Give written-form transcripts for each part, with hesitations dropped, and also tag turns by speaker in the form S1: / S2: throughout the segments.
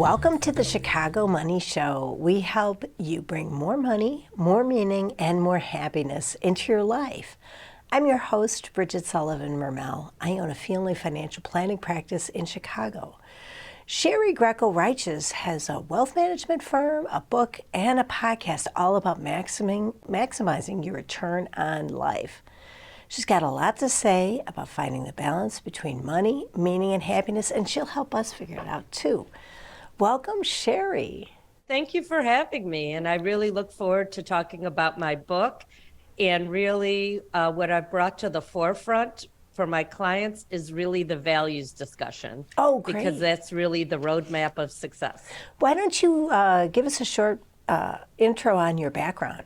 S1: Welcome to the Chicago Money Show. We help you bring more money, more meaning, and more happiness into your life. I'm your host, Bridget Sullivan Mermel. I own a family financial planning practice in Chicago. Shari Greco Reiches has a wealth management firm, a book, and a podcast all about maximizing your return on life. She's got a lot to say about finding the balance between money, meaning, and happiness, and she'll help us figure it out too. Welcome, Shari.
S2: Thank you for having me. And I really look forward to talking about my book. And really, what I've brought to the forefront for my clients is really the values discussion.
S1: Oh, great.
S2: Because that's really the roadmap of success.
S1: Why don't you give us a short intro on your background?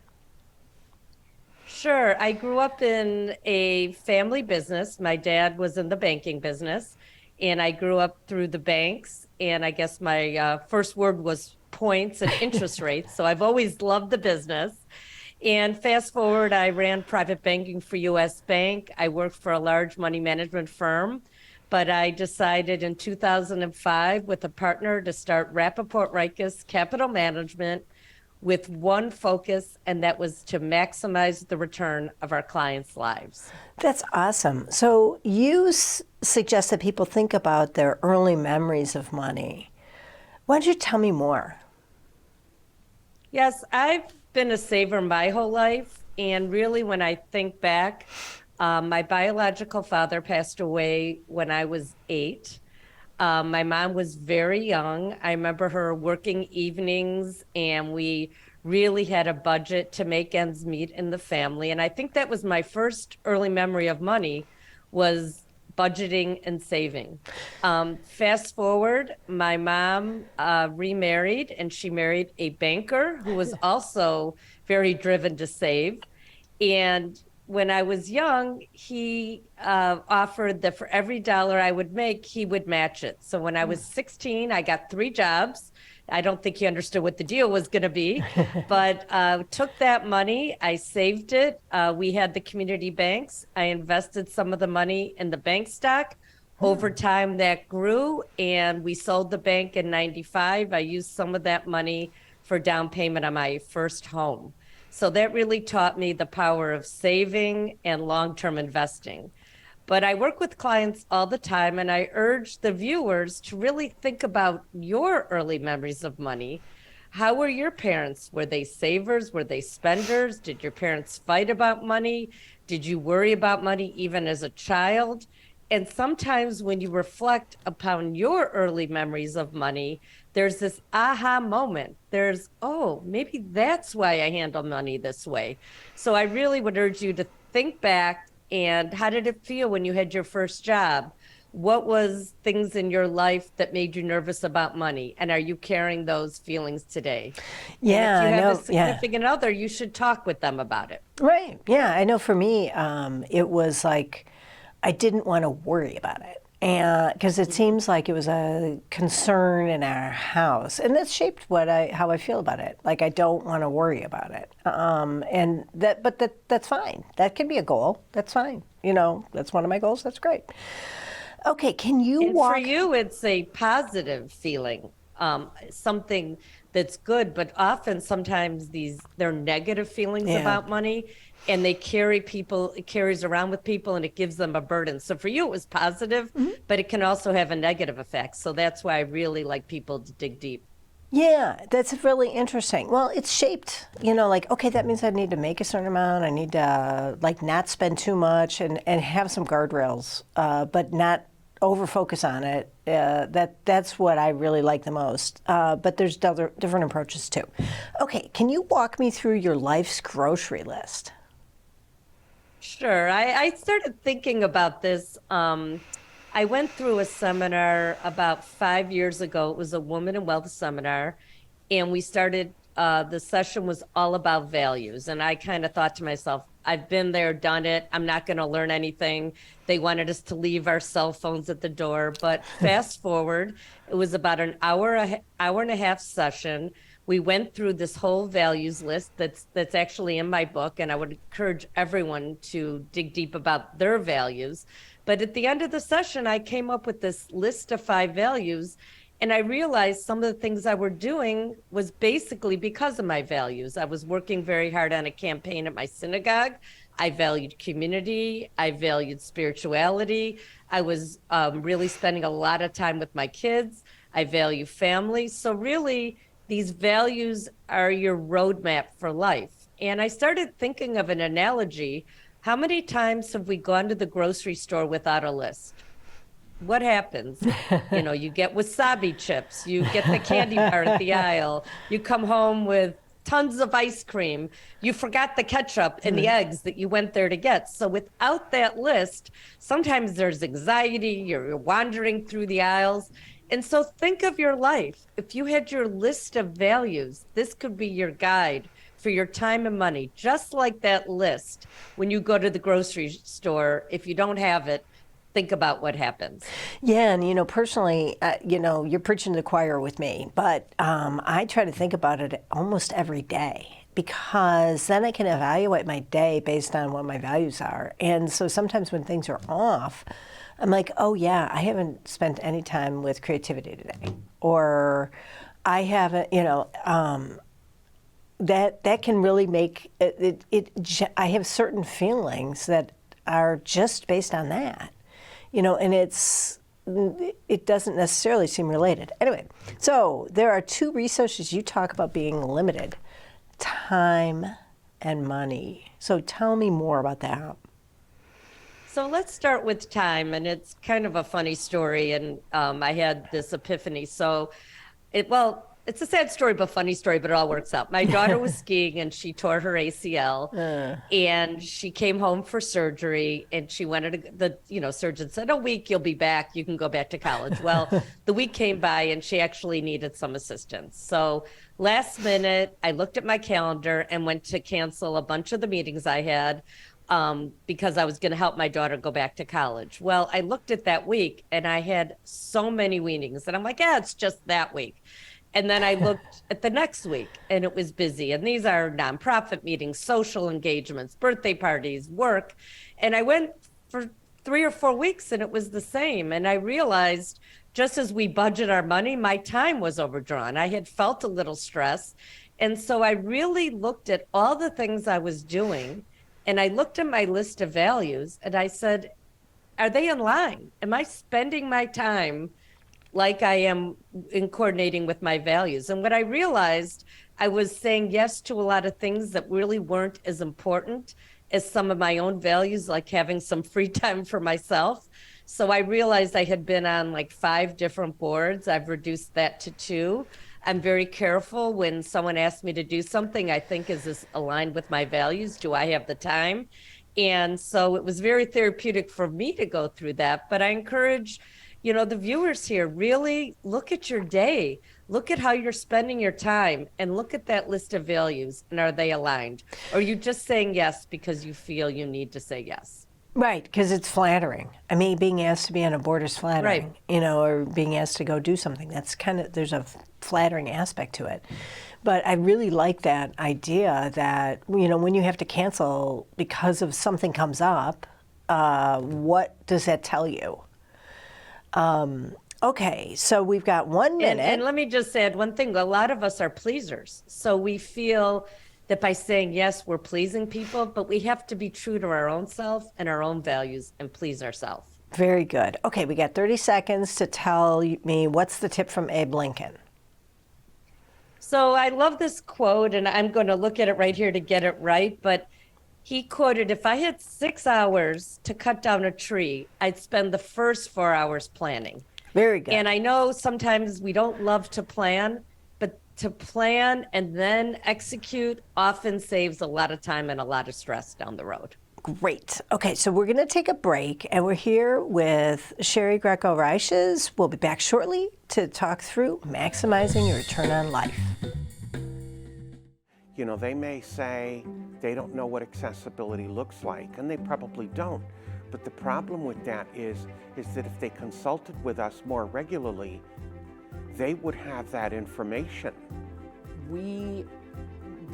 S2: Sure. I grew up in a family business. My dad was in the banking business, and I grew up through the banks. And I guess my first word was points and interest rates. So I've always loved the business. And fast forward, I ran private banking for U.S. Bank. I worked for a large money management firm. But I decided in 2005 with a partner to start Rappaport Reiches Capital Management with one focus, and that was to maximize the return of our clients' lives.
S1: That's awesome. So you suggest that people think about their early memories of money. Why don't you tell me more?
S2: Yes, I've been a saver my whole life. And really, when I think back, my biological father passed away when I was 8. My mom was very young. I remember her working evenings, and we really had a budget to make ends meet in the family. And I think that was my first early memory of money, was budgeting and saving. Fast forward, my mom remarried, and she married a banker who was also very driven to save. And when I was young, he offered that for every dollar I would make, he would match it. So when I was 16, I got 3 jobs. I don't think he understood what the deal was going to be, but took that money. I saved it. We had the community banks. I invested some of the money in the bank stock. Over time, that grew, and we sold the bank in 95. I used some of that money for down payment on my first home. So that really taught me the power of saving and long-term investing. But I work with clients all the time, and I urge the viewers to really think about your early memories of money. How were your parents? Were they savers? Were they spenders? Did your parents fight about money? Did you worry about money even as a child? And sometimes when you reflect upon your early memories of money, there's this aha moment. There's, oh, maybe that's why I handle money this way. So I really would urge you to think back, and how did it feel when you had your first job? What was things in your life that made you nervous about money? And are you carrying those feelings today?
S1: Yeah,
S2: and if you have
S1: I know,
S2: a significant other, you should talk with them about it.
S1: Right. Yeah, I know for me, it was like I didn't want to worry about it. And because it seems like it was a concern in our house, and that shaped how I feel about it. Like I don't want to worry about it, but that's fine. That can be a goal. That's fine. You know, that's one of my goals. That's great. Okay, can you
S2: And for you, it's a positive feeling, something that's good. But often, sometimes they're negative feelings about money. And it carries around with people, and it gives them a burden. So for you, it was positive, but it can also have a negative effect. So that's why I really like people to dig deep.
S1: Yeah, that's really interesting. Well, it's shaped, like, okay, that means I need to make a certain amount. I need to, like, not spend too much and have some guardrails, but not over-focus on it. That's what I really like the most. But there's different approaches, too. Okay, can you walk me through your life's grocery list?
S2: Sure. I started thinking about this. I went through a seminar about 5 years ago. It was a Woman in Wealth seminar. And we started, the session was all about values. And I kind of thought to myself, I've been there, done it. I'm not going to learn anything. They wanted us to leave our cell phones at the door. But fast forward, it was about an hour and a half session. We went through this whole values list that's actually in my book, and I would encourage everyone to dig deep about their values. But at the end of the session, I came up with this list of 5 values, And I realized some of the things I were doing was basically because of my values. I was working very hard on a campaign at my synagogue. I valued community. I valued spirituality. I was really spending a lot of time with my kids. I value family. So really, these values are your roadmap for life. And I started thinking of an analogy. How many times have we gone to the grocery store without a list? What happens? You get wasabi chips, you get the candy bar at the aisle, you come home with tons of ice cream, you forgot the ketchup and the eggs that you went there to get. So without that list, sometimes there's anxiety, you're wandering through the aisles. And so think of your life. If you had your list of values, this could be your guide for your time and money, just like that list when you go to the grocery store. If you don't have it, think about what happens.
S1: Yeah, and personally, you're preaching to the choir with me, but I try to think about it almost every day, because then I can evaluate my day based on what my values are. And so sometimes when things are off, I'm like, oh yeah, I haven't spent any time with creativity today, or I haven't, that can really make it. I have certain feelings that are just based on that. And it doesn't necessarily seem related. Anyway, so there are two resources you talk about being limited: time and money. So tell me more about that.
S2: So let's start with time, and it's kind of a funny story. And I had this epiphany. So it's a sad story, but funny story, but it all works out. My daughter was skiing and she tore her ACL and she came home for surgery, and she wanted the surgeon said, a week, you'll be back. You can go back to college. Well, the week came by and she actually needed some assistance. So last minute, I looked at my calendar and went to cancel a bunch of the meetings I had because I was going to help my daughter go back to college. Well, I looked at that week and I had so many meetings and I'm like, it's just that week. And then I looked at the next week and it was busy. And these are nonprofit meetings, social engagements, birthday parties, work. And I went for 3 or 4 weeks and it was the same. And I realized, just as we budget our money, my time was overdrawn. I had felt a little stress. And so I really looked at all the things I was doing, and I looked at my list of values and I said, are they in line? Am I spending my time like I am in coordinating with my values? And what I realized, I was saying yes to a lot of things that really weren't as important as some of my own values, like having some free time for myself. So I realized I had been on like 5 different boards. I've reduced that to 2. I'm very careful when someone asks me to do something. I think, is this aligned with my values? Do I have the time? And so it was very therapeutic for me to go through that. But I encourage the viewers here, really look at your day, look at how you're spending your time, and look at that list of values. And are they aligned? Or are you just saying yes because you feel you need to say yes?
S1: Right, because it's flattering. I mean, being asked to be on a board is flattering,
S2: Right.
S1: Or being asked to go do something. That's there's a flattering aspect to it. But I really like that idea that, when you have to cancel because of something comes up, what does that tell you? Okay, so we've got 1 minute.
S2: And let me just add one thing. A lot of us are pleasers. So we feel that by saying yes, we're pleasing people, but we have to be true to our own self and our own values and please ourselves.
S1: Very good. Okay, we got 30 seconds to tell me what's the tip from Abe Lincoln.
S2: So I love this quote, and I'm going to look at it right here to get it right. But he quoted, if I had 6 hours to cut down a tree, I'd spend the first 4 hours planning.
S1: Very good.
S2: And I know sometimes we don't love to plan, but to plan and then execute often saves a lot of time and a lot of stress down the road.
S1: Great. Okay, so we're going to take a break, and we're here with Shari Greco Reiches. We'll be back shortly to talk through maximizing your return on life.
S3: They may say they don't know what accessibility looks like, and they probably don't. But the problem with that is that if they consulted with us more regularly, they would have that information.
S4: We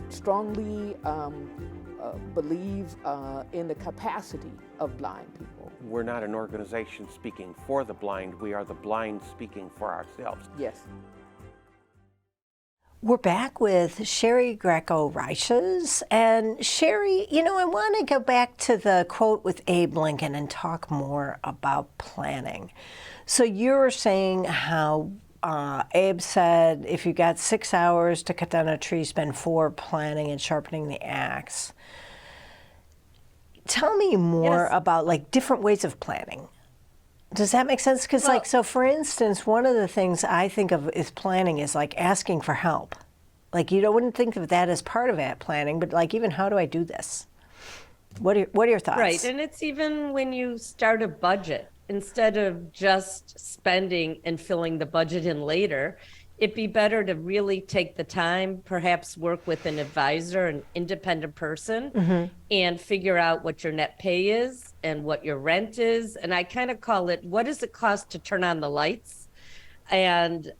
S4: strongly believe in the capacity of blind people.
S3: we're not an organization speaking for the blind, we are the blind speaking for ourselves.
S4: Yes.
S1: We're back with Shari Greco Reiches. And Shari, I want to go back to the quote with Abe Lincoln and talk more about planning. So you were saying how Abe said, if you got 6 hours to cut down a tree, spend 4 planning and sharpening the axe. Tell me more about like different ways of planning. Does that make sense? Because so for instance, one of the things I think of is planning is like asking for help. Like wouldn't think of that as part of that planning, but like even how do I do this? What are your thoughts?
S2: Right, and it's even when you start a budget, instead of just spending and filling the budget in later, it'd be better to really take the time, perhaps work with an advisor, an independent person, and figure out what your net pay is and what your rent is. And I kind of call it, what does it cost to turn on the lights? And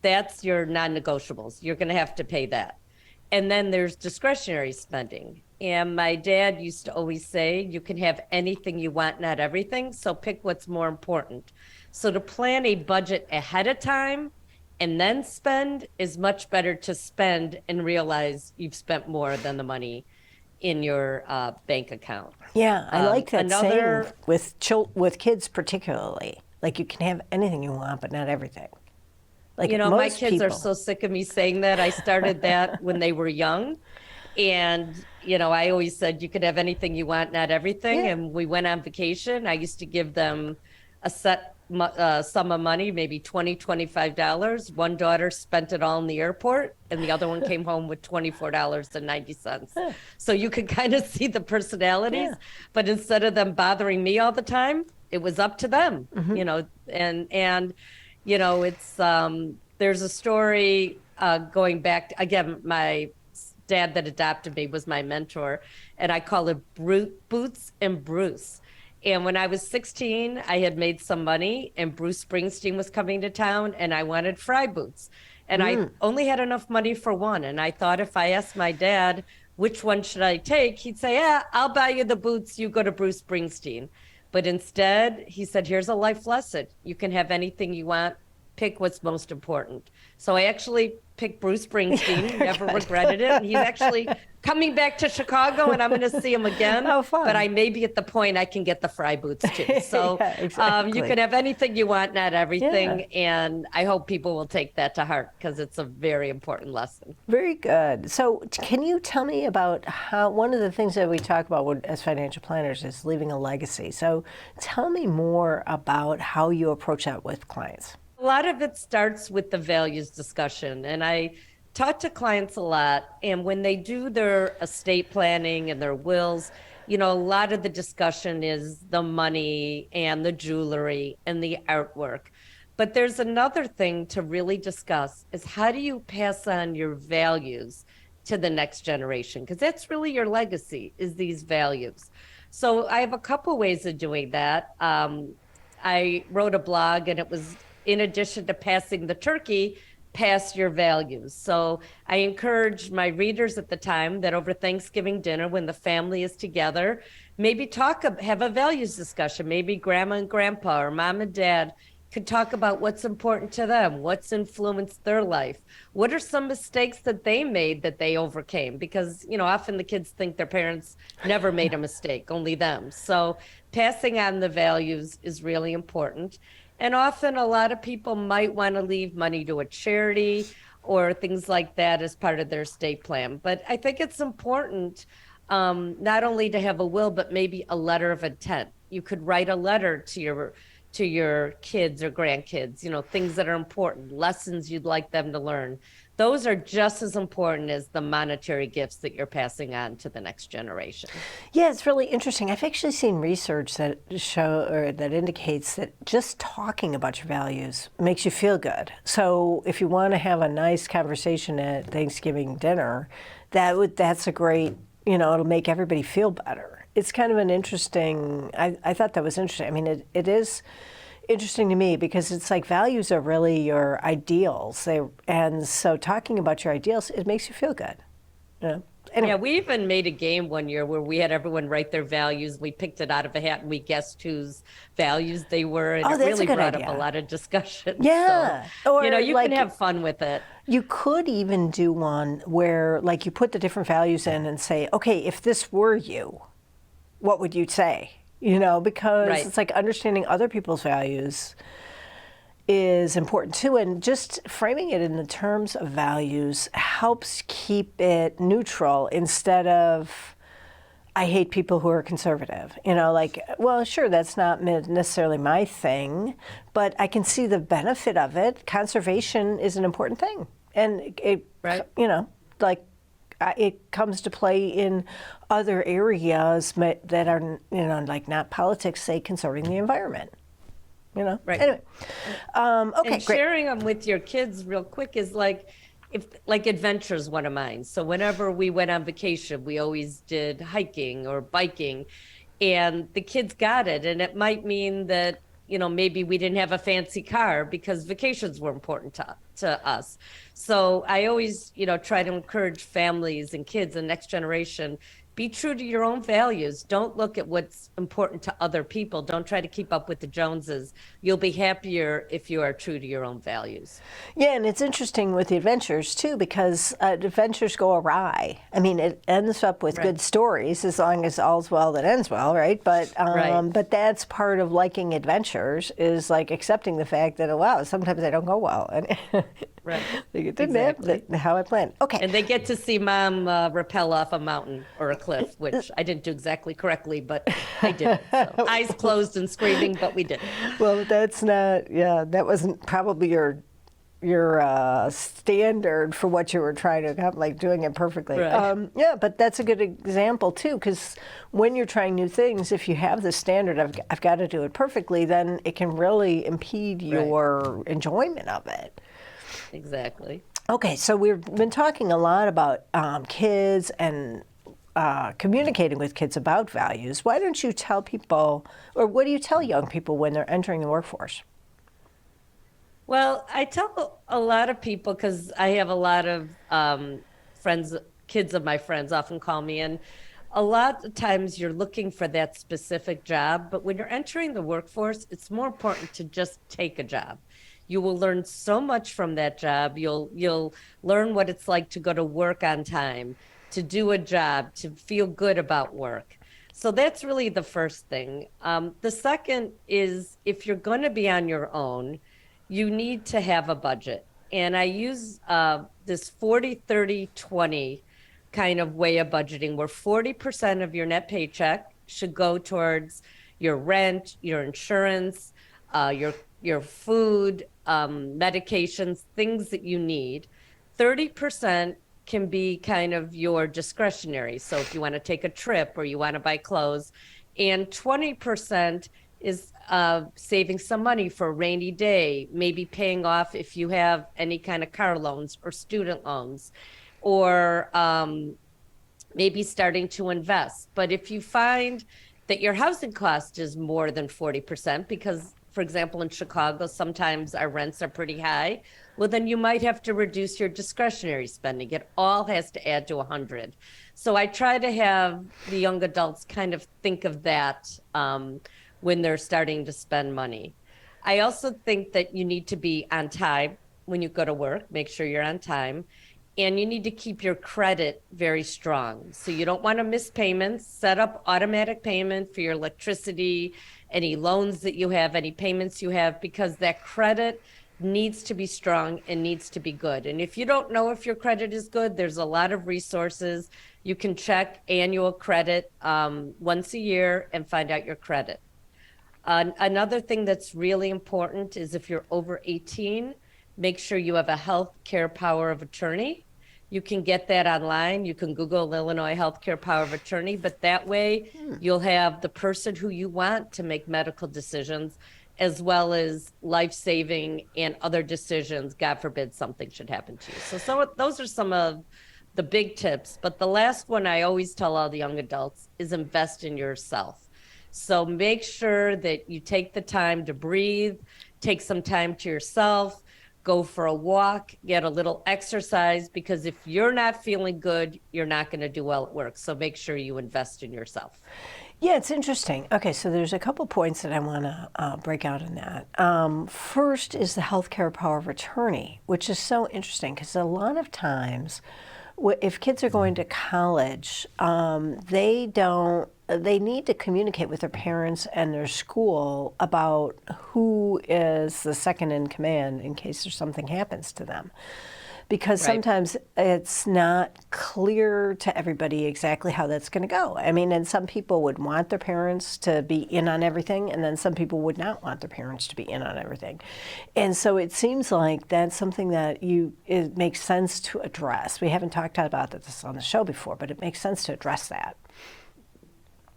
S2: that's your non-negotiables. You're going to have to pay that. And then there's discretionary spending. And my dad used to always say, you can have anything you want, not everything. So pick what's more important. So to plan a budget ahead of time and then spend is much better to spend and realize you've spent more than the money in your bank account.
S1: Yeah, I like that saying with kids particularly. Like you can have anything you want, but not everything. Like
S2: my kids are so sick of me saying that. I started that when they were young. And, I always said you could have anything you want, not everything. Yeah. And we went on vacation. I used to give them a set sum of money, maybe $20, $25. One daughter spent it all in the airport, and the other one came home with $24.90. So you could kind of see the personalities. Yeah. But instead of them bothering me all the time, it was up to them, and it's there's a story going back again, my dad that adopted me was my mentor, and I call it Boots and Bruce. And when I was 16, I had made some money, and Bruce Springsteen was coming to town, and I wanted fry boots. And I only had enough money for one. And I thought if I asked my dad, which one should I take? He'd say, I'll buy you the boots. You go to Bruce Springsteen. But instead, he said, here's a life lesson. You can have anything you want. Pick what's most important. So I actually picked Bruce Springsteen, never regretted it. And he's actually coming back to Chicago, and I'm going to see him again.
S1: Oh, fun.
S2: But I may be at the point I can get the fry boots too. So you can have anything you want, not everything. Yeah. And I hope people will take that to heart because it's a very important lesson.
S1: Very good. So can you tell me about how, one of the things that we talk about as financial planners is leaving a legacy. So tell me more about how you approach that with clients.
S2: A lot of it starts with the values discussion, and I talk to clients a lot, and when they do their estate planning and their wills, a lot of the discussion is the money and the jewelry and the artwork. But there's another thing to really discuss is how do you pass on your values to the next generation? Because that's really your legacy, is these values. So I have a couple ways of doing that. I wrote a blog, and it was, in addition to passing the turkey, pass your values. So I encourage my readers at the time that over Thanksgiving dinner, when the family is together, maybe have a values discussion. Maybe grandma and grandpa or mom and dad could talk about what's important to them, what's influenced their life. What are some mistakes that they made that they overcame? Because, often the kids think their parents never made a mistake, only them. So passing on the values is really important. And often a lot of people might want to leave money to a charity or things like that as part of their estate plan. But I think it's important not only to have a will, but maybe a letter of intent. You could write a letter to your kids or grandkids, things that are important, lessons you'd like them to learn. Those are just as important as the monetary gifts that you're passing on to the next generation.
S1: Yeah, it's really interesting. I've actually seen research that indicates that just talking about your values makes you feel good. So if you want to have a nice conversation at Thanksgiving dinner, that's a great, it'll make everybody feel better. It's kind of an interesting, I thought that was interesting. I mean, it is interesting to me because it's like values are really your ideals. And so talking about your ideals, it makes you feel good. Anyway.
S2: Yeah, we even made a game one year where we had everyone write their values. We picked it out of a hat and we guessed whose values they were. And
S1: Oh,
S2: it
S1: that's a
S2: really
S1: good
S2: brought up a
S1: idea.
S2: lot of discussion.
S1: Yeah.
S2: So,
S1: Or
S2: you can have fun with it.
S1: you could even do one where like you put the different values in and say, okay, if this were you, what would you say? Because
S2: Right.
S1: it's like understanding other people's values is important too, and just framing it in the terms of values helps keep it neutral instead of I hate people who are conservative. Well, sure, that's not necessarily my thing, but I can see the benefit of it. Conservation is an important thing, and
S2: Right.
S1: it comes to play in other areas that are, like not politics, say conserving the environment.
S2: Right.
S1: Anyway, okay,
S2: And
S1: great.
S2: sharing them with your kids real quick is like adventure's one of mine. So whenever we went on vacation, we always did hiking or biking, and the kids got it. And it might mean that, maybe we didn't have a fancy car because vacations were important to us. So I always, try to encourage families and kids and next generation, be true to your own values. Don't look at what's important to other people. Don't try to keep up with the Joneses. You'll be happier if you are true to your own values.
S1: Yeah, and it's interesting with the adventures too, because adventures go awry. I mean, it ends up with good stories as long as all's well that ends well, right? But
S2: Right.
S1: but that's part of liking adventures is like accepting the fact that wow, sometimes they don't go well, and
S2: Right.
S1: it didn't
S2: Exactly.
S1: happen how I planned. Okay.
S2: And they get to see mom rappel off a mountain or a cliff, which I didn't do exactly correctly, but I did. So, eyes closed and screaming, but we did.
S1: Well, that's not. Yeah, that wasn't probably your standard for what you were trying to accomplish, like doing it perfectly.
S2: Right.
S1: Yeah, but that's a good example too, because when you're trying new things, if you have the standard of I've got to do it perfectly, then it can really impede your enjoyment of it.
S2: Exactly.
S1: Okay, so we've been talking a lot about kids and communicating with kids about values. Why don't you tell people, or what do you tell young people when they're entering the workforce?
S2: Well, I tell a lot of people because I have a lot of friends, kids of my friends often call me, and a lot of times you're looking for that specific job, but when you're entering the workforce, it's more important to just take a job. You will learn so much from that job. You'll learn what it's like to go to work on time, to do a job, to feel good about work. So that's really the first thing. The second is if you're going to be on your own, you need to have a budget. And I use this 40-30-20 kind of way of budgeting where 40% of your net paycheck should go towards your rent, your insurance, your food, medications, things that you need. 30% can be kind of your discretionary. So if you want to take a trip or you want to buy clothes, and 20% is saving some money for a rainy day, maybe paying off if you have any kind of car loans or student loans, or maybe starting to invest. But if you find that your housing cost is more than 40%, because for example, in Chicago, sometimes our rents are pretty high. Well, then you might have to reduce your discretionary spending. It all has to add to 100. So I try to have the young adults kind of think of that when they're starting to spend money. I also think that you need to be on time when you go to work. Make sure you're on time. And you need to keep your credit very strong. So you don't want to miss payments. Set up automatic payment for your electricity, any loans that you have, any payments you have, because that credit needs to be strong and needs to be good. And if you don't know if your credit is good, there's a lot of resources. You can check annual credit once a year and find out your credit. Another thing that's really important is if you're over 18, make sure you have a health care power of attorney. You can get that online. You can Google Illinois healthcare power of attorney, but that way you'll have the person who you want to make medical decisions, as well as life-saving and other decisions. God forbid something should happen to you. So those are some of the big tips. But the last one I always tell all the young adults is invest in yourself. So make sure that you take the time to breathe, take some time to yourself, go for a walk, get a little exercise, because if you're not feeling good, you're not going to do well at work. So make sure you invest in yourself.
S1: Yeah, it's interesting. Okay, so there's a couple points that I want to break out in that. First is the healthcare power of attorney, which is so interesting because a lot of times, if kids are going to college, they need to communicate with their parents and their school about who is the second in command in case there's something happens to them. Because
S2: Right.
S1: sometimes it's not clear to everybody exactly how that's going to go. I mean, and some people would want their parents to be in on everything, and then some people would not want their parents to be in on everything. And so it seems like that's something that it makes sense to address. We haven't talked about this on the show before, but it makes sense to address that.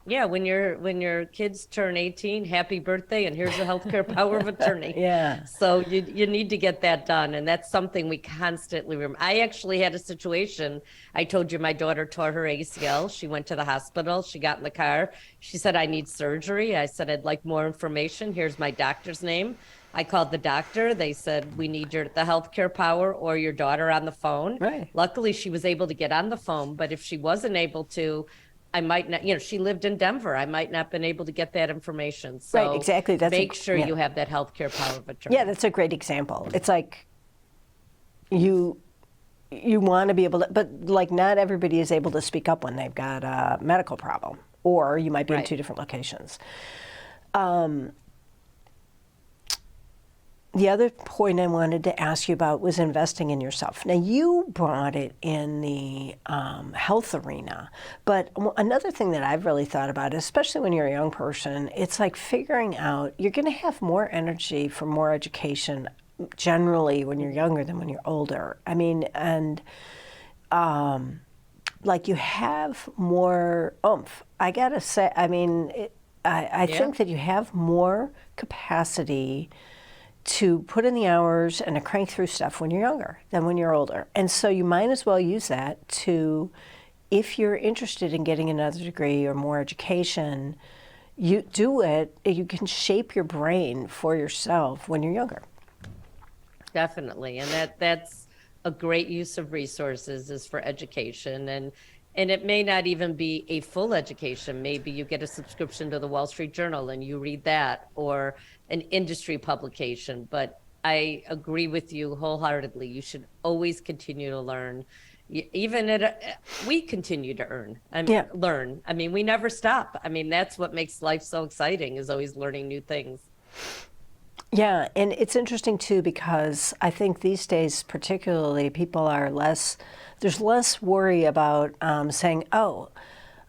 S2: Yeah, when your kids turn 18, happy birthday, and here's a healthcare power of attorney.
S1: Yeah.
S2: So you need to get that done, and that's something we constantly remember. I actually had a situation. I told you my daughter tore her ACL. She went to the hospital. She got in the car. She said, "I need surgery." I said, "I'd like more information. Here's my doctor's name." I called the doctor. They said, "We need the healthcare power or your daughter on the phone."
S1: Right.
S2: Luckily, she was able to get on the phone, but if she wasn't able to, I might not, she lived in Denver. I might not been able to get that information. So
S1: Right, exactly.
S2: make sure you have that healthcare power of attorney.
S1: Yeah, that's a great example. It's like you want to be able to, but like not everybody is able to speak up when they've got a medical problem, or you might be in
S2: Right.
S1: two different locations. The other point I wanted to ask you about was investing in yourself. Now, you brought it in the health arena, but another thing that I've really thought about, especially when you're a young person, it's like figuring out you're going to have more energy for more education generally when you're younger than when you're older. I mean, and like you have more oomph. I got to say, I mean, I think that you have more capacity to put in the hours and to crank through stuff when you're younger than when you're older. And so you might as well use that to, if you're interested in getting another degree or more education, you do it, you can shape your brain for yourself when you're younger.
S2: Definitely. And that's a great use of resources is for education. And it may not even be a full education. Maybe you get a subscription to the Wall Street Journal and you read that, or an industry publication. But I agree with you wholeheartedly. You should always continue to learn. We continue to learn. I mean, we never stop. I mean, that's what makes life so exciting, is always learning new things.
S1: Yeah, and it's interesting too because I think these days particularly people are there's less worry about saying,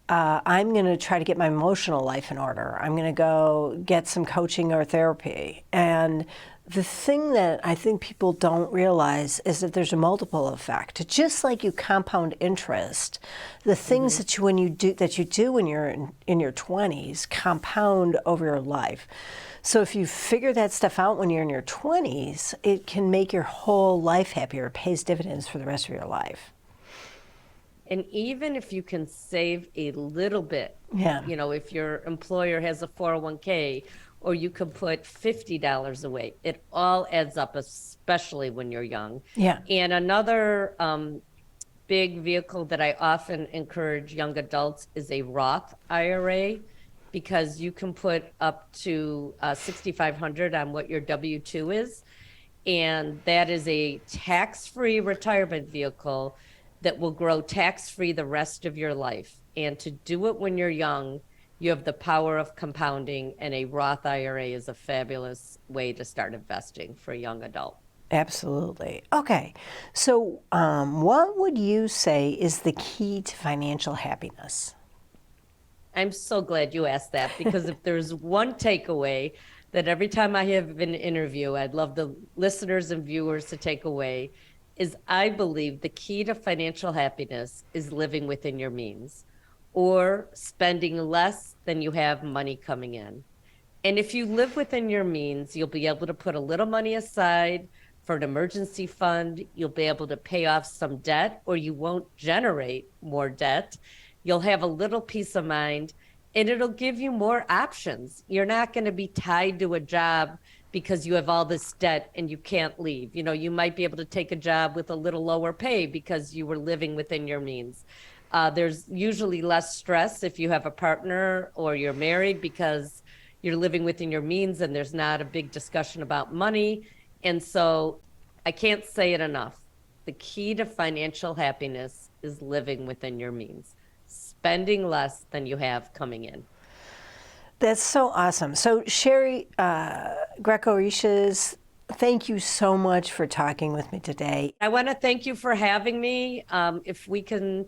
S1: I'm going to try to get my emotional life in order. I'm going to go get some coaching or therapy. And the thing that I think people don't realize is that there's a multiple effect. Just like you compound interest, the things that you do when you're in your 20s compound over your life. So if you figure that stuff out when you're in your 20s, it can make your whole life happier. It pays dividends for the rest of your life.
S2: And even if you can save a little bit, if your employer has a 401k, or you can put $50 away, it all adds up, especially when you're young.
S1: Yeah.
S2: And another big vehicle that I often encourage young adults is a Roth IRA, because you can put up to $6,500 on what your W-2 is. And that is a tax-free retirement vehicle that will grow tax-free the rest of your life. And to do it when you're young, you have the power of compounding, and a Roth IRA is a fabulous way to start investing for a young adult.
S1: Absolutely. Okay. So what would you say is the key to financial happiness?
S2: I'm so glad you asked that, because if there's one takeaway that every time I have an interview, I'd love the listeners and viewers to take away, is I believe the key to financial happiness is living within your means, or spending less than you have money coming in. And if you live within your means, you'll be able to put a little money aside for an emergency fund. You'll be able to pay off some debt, or you won't generate more debt. You'll have a little peace of mind, and it'll give you more options. You're not going to be tied to a job because you have all this debt and you can't leave. You know, you might be able to take a job with a little lower pay because you were living within your means. There's usually less stress if you have a partner or you're married because you're living within your means and there's not a big discussion about money. And so I can't say it enough. The key to financial happiness is living within your means, spending less than you have coming in.
S1: That's so awesome. So Shari Greco Reiches, thank you so much for talking with me today.
S2: I want to thank you for having me. If we can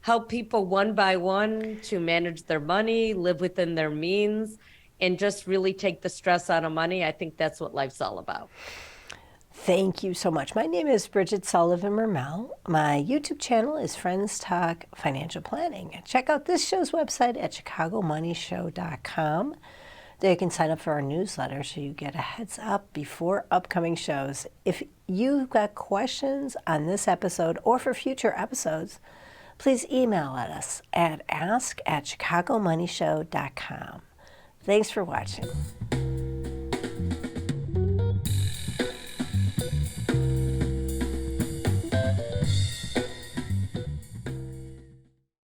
S2: help people one by one to manage their money, live within their means, and just really take the stress out of money, I think that's what life's all about.
S1: Thank you so much. My name is Bridget Sullivan Mermel. My YouTube channel is Friends Talk Financial Planning. Check out this show's website at chicagomoneyshow.com. There you can sign up for our newsletter so you get a heads up before upcoming shows. If you've got questions on this episode or for future episodes, please email us at ask@chicagomoneyshow.com. Thanks for watching.